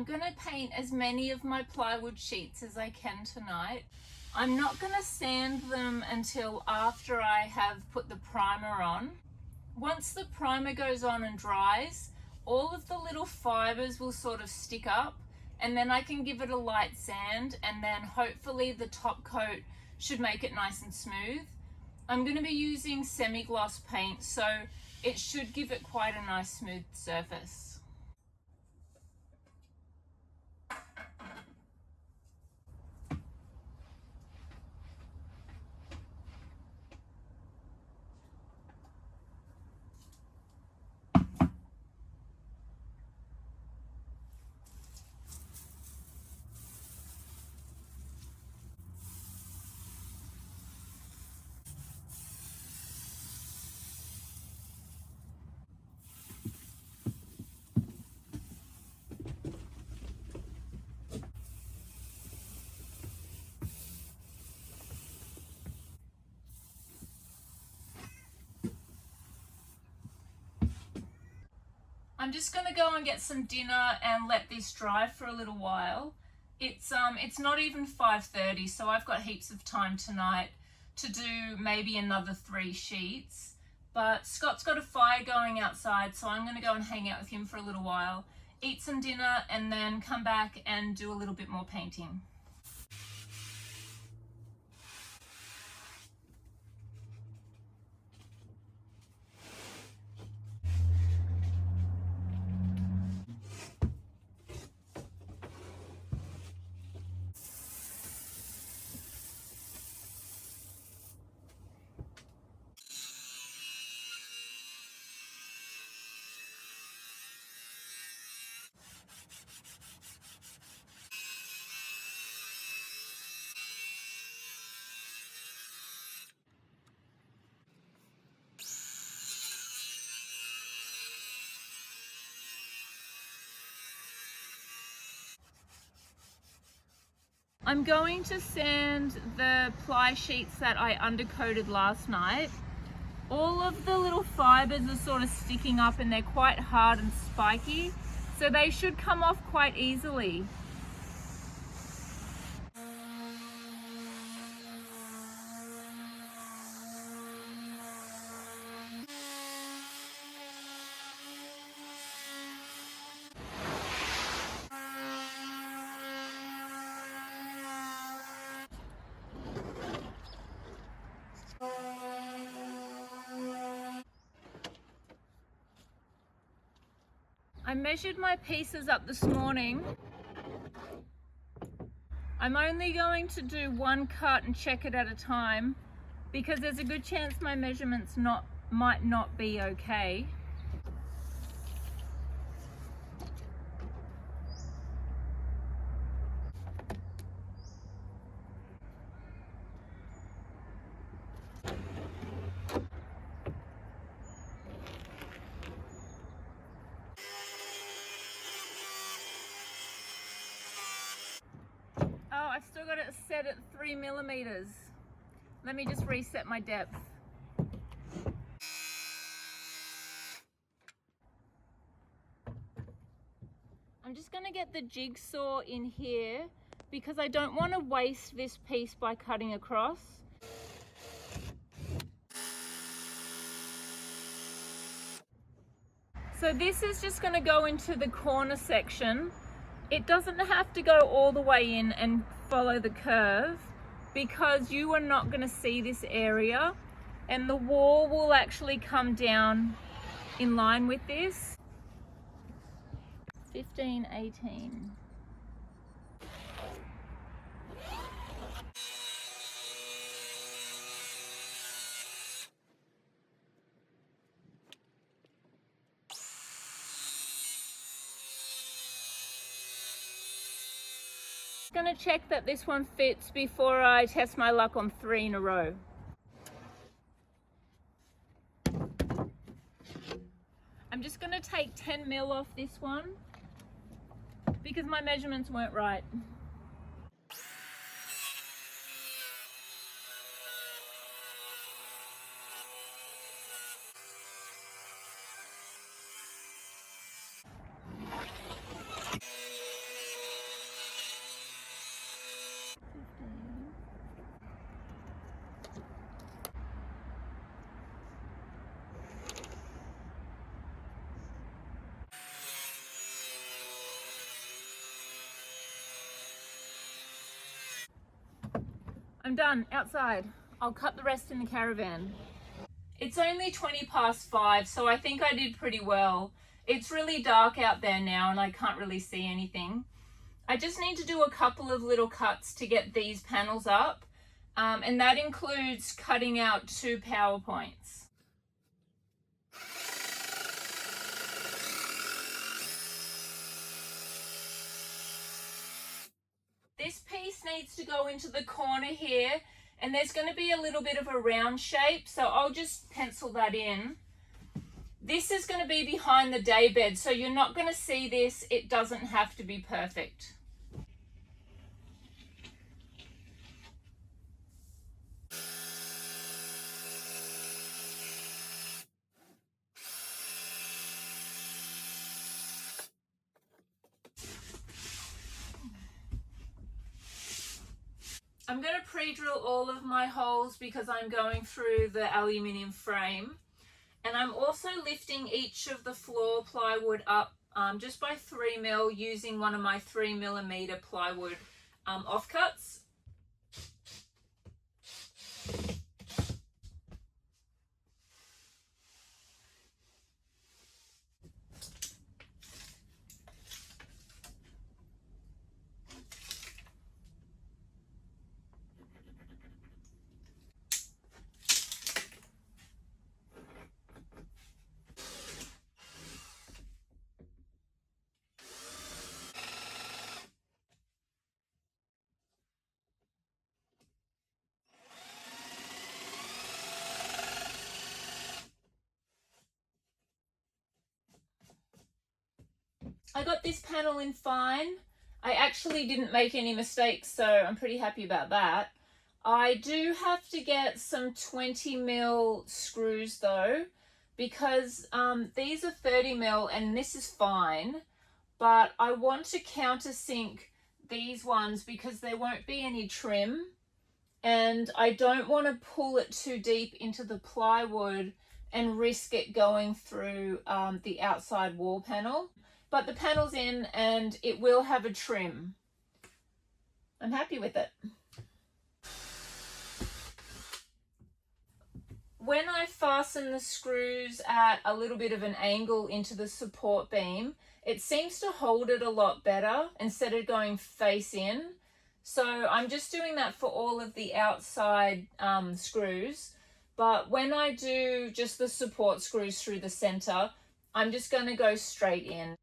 I'm going to paint as many of my plywood sheets as I can tonight. I'm not going to sand them until after I have put the primer on. Once the primer goes on and dries, all of the little fibers will sort of stick up, and then I can give it a light sand, and then hopefully the top coat should make it nice and smooth. I'm going to be using semi-gloss paint, so it should give it quite a nice smooth surface. I'm just going to go and get some dinner and let this dry for a little while. It's not even 5:30, so I've got heaps of time tonight to do maybe another 3 sheets. But Scott's got a fire going outside, so I'm going to go and hang out with him for a little while, eat some dinner, and then come back and do a little bit more painting. I'm going to sand the ply sheets that I undercoated last night. All of the little fibers are sort of sticking up and they're quite hard and spiky, so they should come off quite easily. I measured my pieces up this morning. I'm only going to do 1 cut and check it at a time because there's a good chance my measurements might not be okay. Oh, I've still got it set at 3 millimeters. Let me just reset my depth. I'm just going to get the jigsaw in here because I don't want to waste this piece by cutting across. So this is just going to go into the corner section. It doesn't have to go all the way in and follow the curve because you are not going to see this area, and the wall will actually come down in line with this. 15, 18. I'm going to check that this one fits before I test my luck on 3 in a row. I'm just going to take 10 mil off this one because my measurements weren't right. I'm done outside. I'll cut the rest in the caravan. It's only 5:20, so I think I did pretty well. It's really dark out there now and I can't really see anything. I just need to do a couple of little cuts to get these panels up, and that includes cutting out 2 power points. This piece needs to go into the corner here, and there's going to be a little bit of a round shape, so I'll just pencil that in. This is going to be behind the day bed, so you're not going to see this. It doesn't have to be perfect. I'm going to pre-drill all of my holes because I'm going through the aluminium frame. And I'm also lifting each of the floor plywood up just by 3mm using one of my 3mm plywood offcuts. I got this panel in fine. I actually didn't make any mistakes, so I'm pretty happy about that. I do have to get some 20mm screws though, because these are 30mm and this is fine, but I want to countersink these ones because there won't be any trim, and I don't want to pull it too deep into the plywood and risk it going through the outside wall panel. But the panel's in and it will have a trim. I'm happy with it. When I fasten the screws at a little bit of an angle into the support beam, it seems to hold it a lot better instead of going face in. So I'm just doing that for all of the outside screws. But when I do just the support screws through the center, I'm just going to go straight in.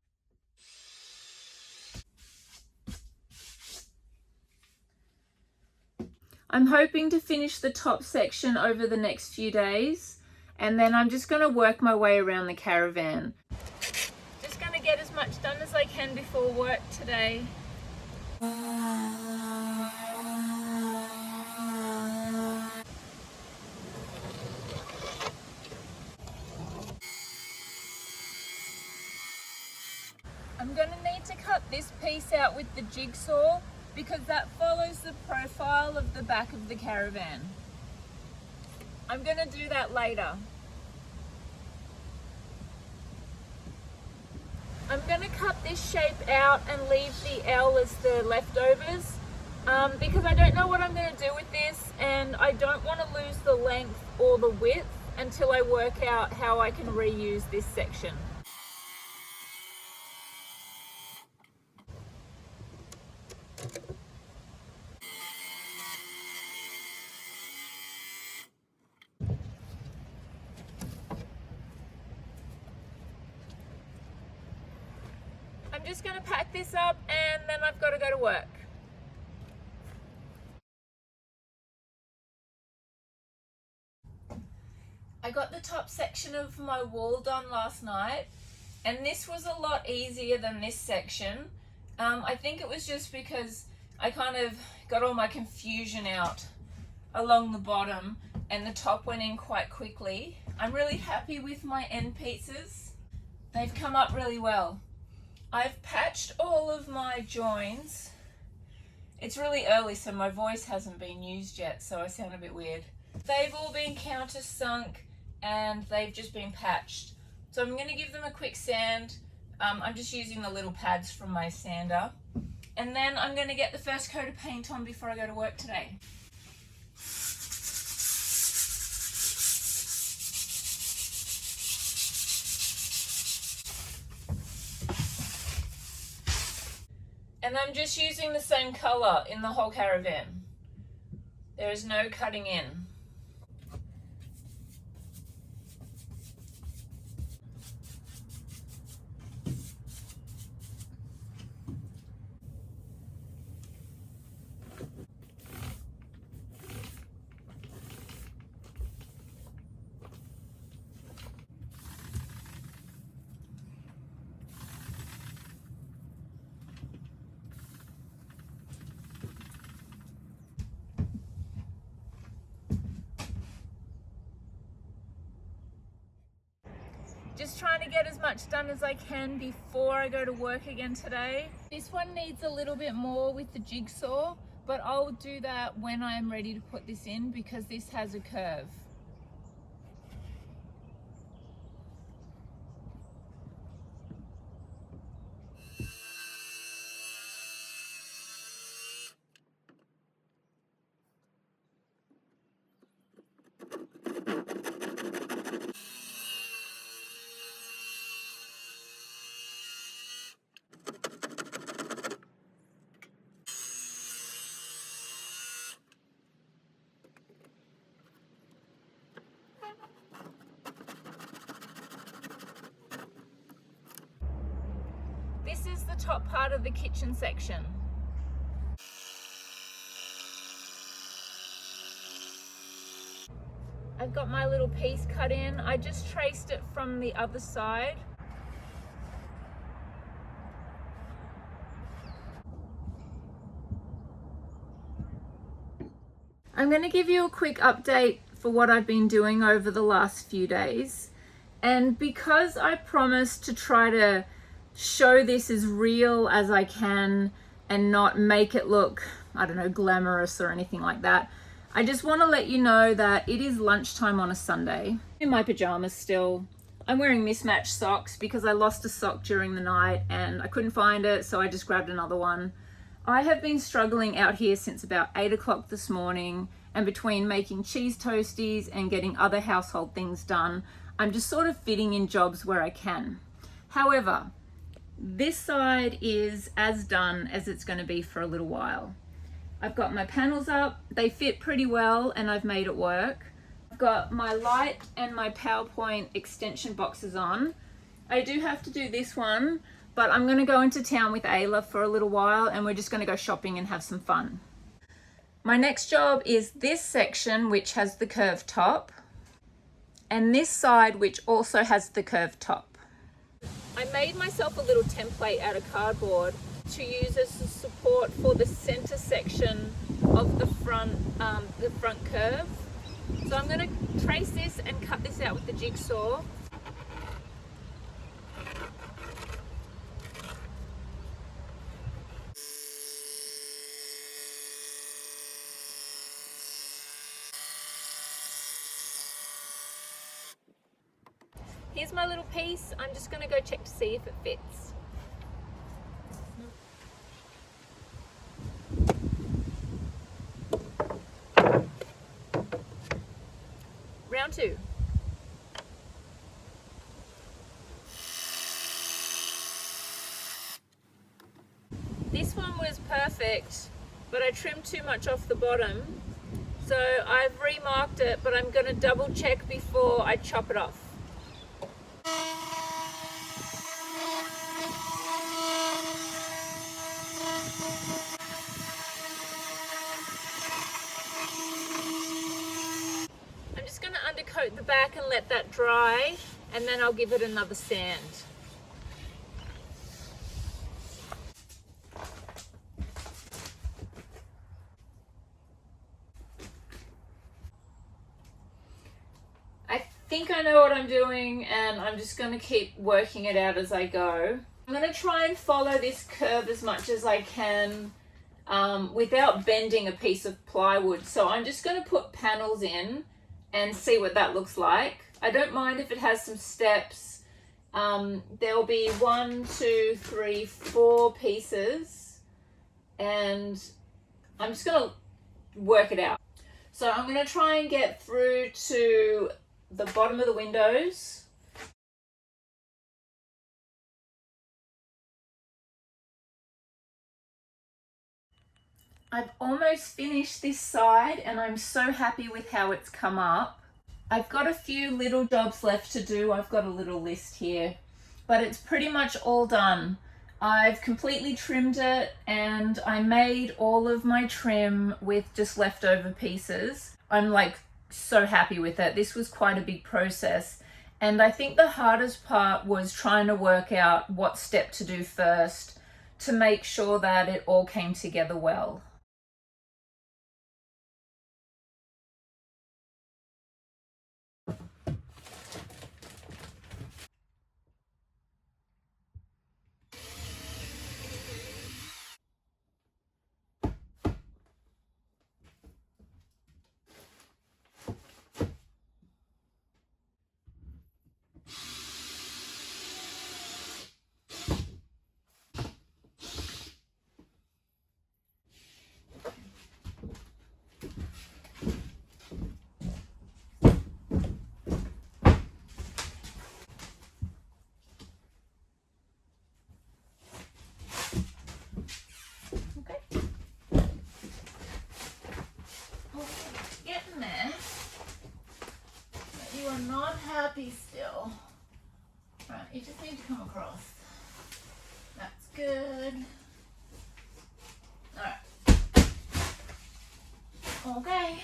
I'm hoping to finish the top section over the next few days, and then I'm just going to work my way around the caravan. Just going to get as much done as I can before work today. I'm going to need to cut this piece out with the jigsaw because that follows the profile of the back of the caravan. I'm going to do that later. I'm going to cut this shape out and leave the L as the leftovers because I don't know what I'm going to do with this, and I don't want to lose the length or the width until I work out how I can reuse this section. I'm just going to pack this up and then I've got to go to work. I got the top section of my wall done last night, and this was a lot easier than this section. I think it was just because I kind of got all my confusion out along the bottom and the top went in quite quickly. I'm really happy with my end pieces. They've come up really well. I've patched all of my joins. It's really early, so my voice hasn't been used yet, so I sound a bit weird. They've all been countersunk and they've just been patched. So I'm going to give them a quick sand. I'm just using the little pads from my sander. And then I'm going to get the first coat of paint on before I go to work today. And I'm just using the same color in the whole caravan. There is no cutting in. Just trying to get as much done as I can before I go to work again today. This one needs a little bit more with the jigsaw, but I'll do that when I'm ready to put this in because this has a curve. This is the top part of the kitchen section. I've got my little piece cut in. I just traced it from the other side. I'm going to give you a quick update for what I've been doing over the last few days. And because I promised to try to show this as real as I can and not make it look, I don't know, glamorous or anything like that, I just want to let you know that it is lunchtime on a Sunday. I'm in my pajamas still. I'm wearing mismatched socks because I lost a sock during the night and I couldn't find it, so I just grabbed another one. I have been struggling out here since about 8 o'clock this morning, and between making cheese toasties and getting other household things done, I'm just sort of fitting in jobs where I can. However, this side is as done as it's going to be for a little while. I've got my panels up, they fit pretty well and I've made it work. I've got my light and my PowerPoint extension boxes on. I do have to do this one, but I'm going to go into town with Ayla for a little while and we're just going to go shopping and have some fun. My next job is this section, which has the curved top, and this side, which also has the curved top. I made myself a little template out of cardboard to use as a support for the center section of the front curve. So I'm going to trace this and cut this out with the jigsaw. Here's my little piece. I'm just going to go check to see if it fits. Round two. This one was perfect, but I trimmed too much off the bottom. So I've remarked it, but I'm going to double check before I chop it off. I'm just going to undercoat the back and let that dry, and then I'll give it another sand. I think I know what I'm doing, and I'm just going to keep working it out as I go. I'm going to try and follow this curve as much as I can without bending a piece of plywood. So I'm just going to put panels in and see what that looks like. I don't mind if it has some steps. There'll be 1, 2, 3, 4 pieces, and I'm just going to work it out. So I'm going to try and get through to the bottom of the windows. I've almost finished this side and I'm so happy with how it's come up. I've got a few little jobs left to do. I've got a little list here, but it's pretty much all done. I've completely trimmed it and I made all of my trim with just leftover pieces. I'm like so happy with it. This was quite a big process. And I think the hardest part was trying to work out what step to do first to make sure that it all came together well. Getting there. But you are not happy still. Right, you just need to come across. That's good. Alright. Okay.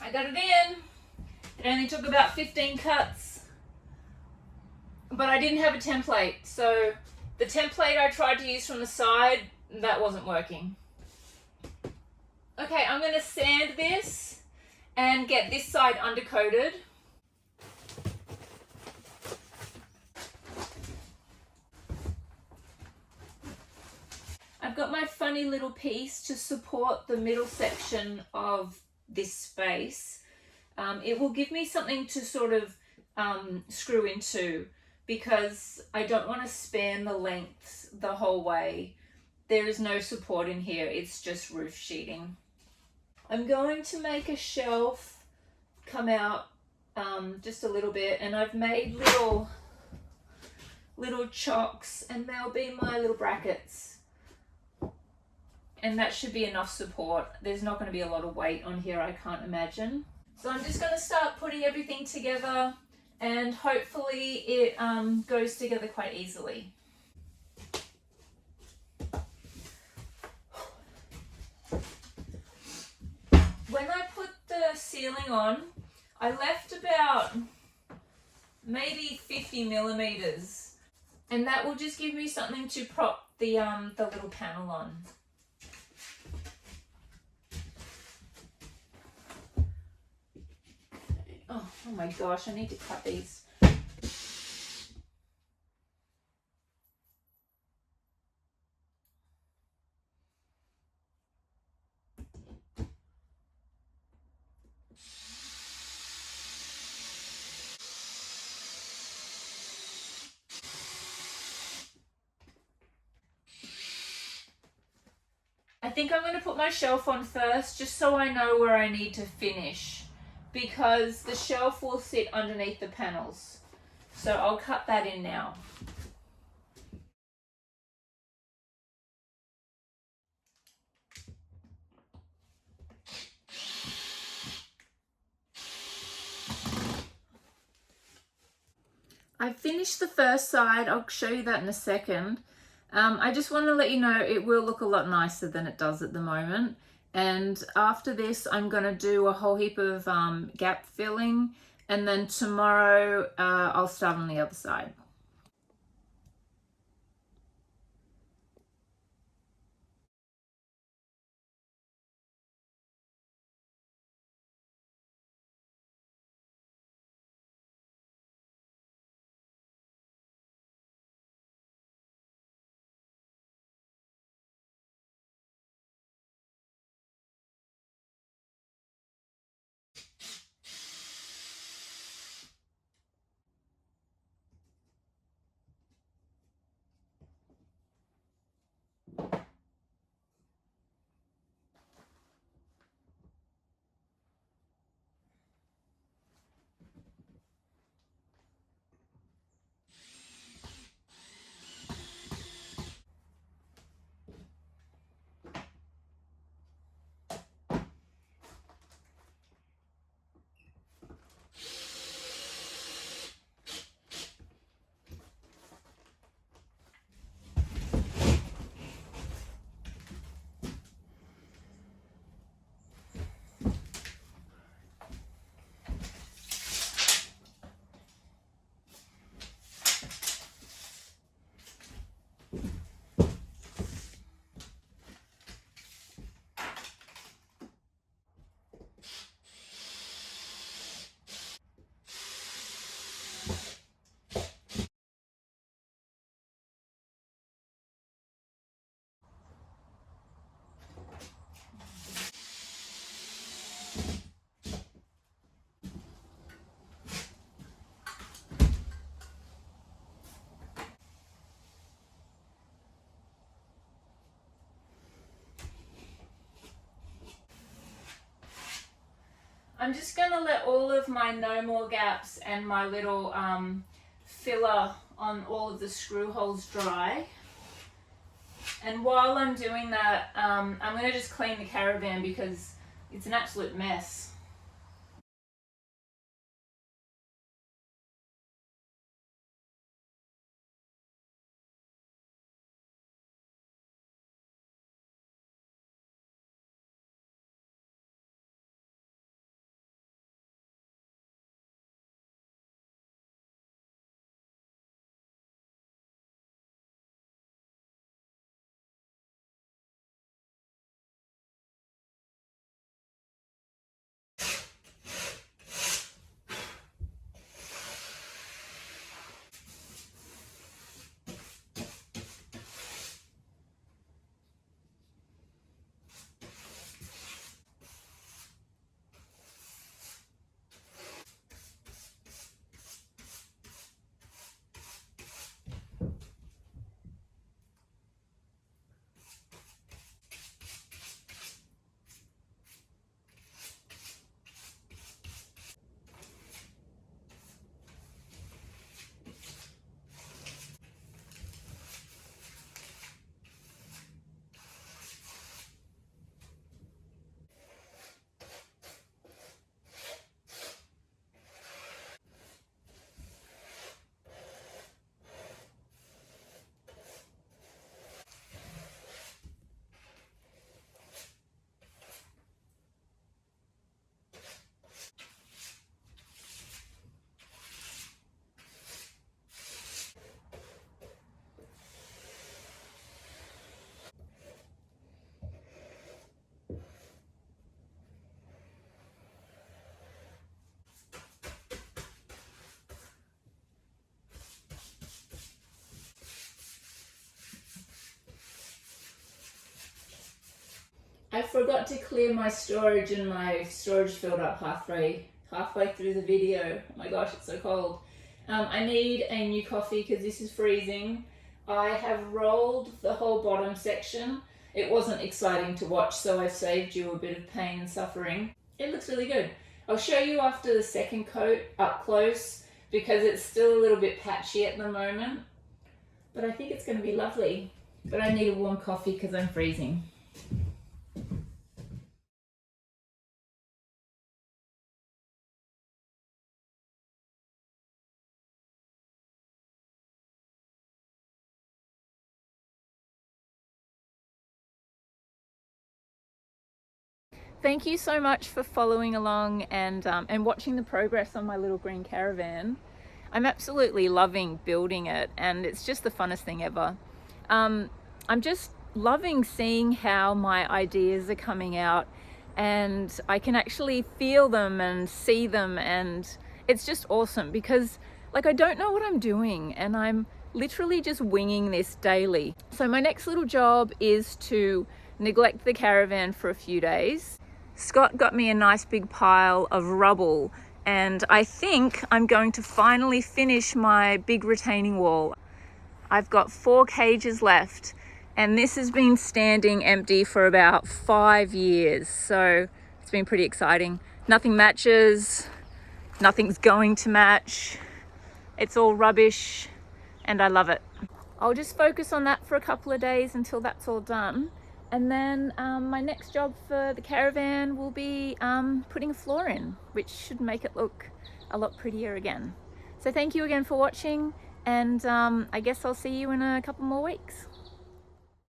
I got it in. It only took about 15 cuts. But I didn't have a template, so the template I tried to use from the side, that wasn't working. Okay, I'm going to sand this and get this side undercoated. I've got my funny little piece to support the middle section of this space. It will give me something to sort of screw into because I don't want to span the lengths the whole way. There is no support in here, it's just roof sheeting. I'm going to make a shelf come out just a little bit, and I've made little chocks and they'll be my little brackets. And that should be enough support. There's not going to be a lot of weight on here, I can't imagine. So I'm just going to start putting everything together and hopefully it goes together quite easily. When I put the ceiling on, I left about maybe 50 millimeters, and that will just give me something to prop the little panel on. Oh my gosh, I need to cut these. I think I'm going to put my shelf on first, just so I know where I need to finish, because the shelf will sit underneath the panels. So I'll cut that in now. I finished the first side, I'll show you that in a second. I just want to let you know it will look a lot nicer than it does at the moment. And after this, I'm going to do a whole heap of gap filling. And then tomorrow, I'll start on the other side. I'm just going to let all of my no more gaps and my little filler on all of the screw holes dry. And while I'm doing that, I'm going to just clean the Caravan because it's an absolute mess. I forgot to clear my storage and my storage filled up halfway through the video. Oh my gosh, it's so cold. I need a new coffee because this is freezing. I have rolled the whole bottom section. It wasn't exciting to watch, so I saved you a bit of pain and suffering. It looks really good. I'll show you after the second coat up close because it's still a little bit patchy at the moment. But I think it's going to be lovely. But I need a warm coffee because I'm freezing. Thank you so much for following along and watching the progress on my little green Caravan. I'm absolutely loving building it and it's just the funnest thing ever. I'm just loving seeing how my ideas are coming out and I can actually feel them and see them, and it's just awesome because like I don't know what I'm doing and I'm literally just winging this daily. So my next little job is to neglect the Caravan for a few days. Scott got me a nice big pile of rubble and I think I'm going to finally finish my big retaining wall. I've got 4 cages left and this has been standing empty for about 5 years, so it's been pretty exciting. Nothing matches, nothing's going to match, it's all rubbish and I love it. I'll just focus on that for a couple of days until that's all done. And then my next job for the Caravan will be putting a floor in, which should make it look a lot prettier again. So thank you again for watching, and I guess I'll see you in a couple more weeks.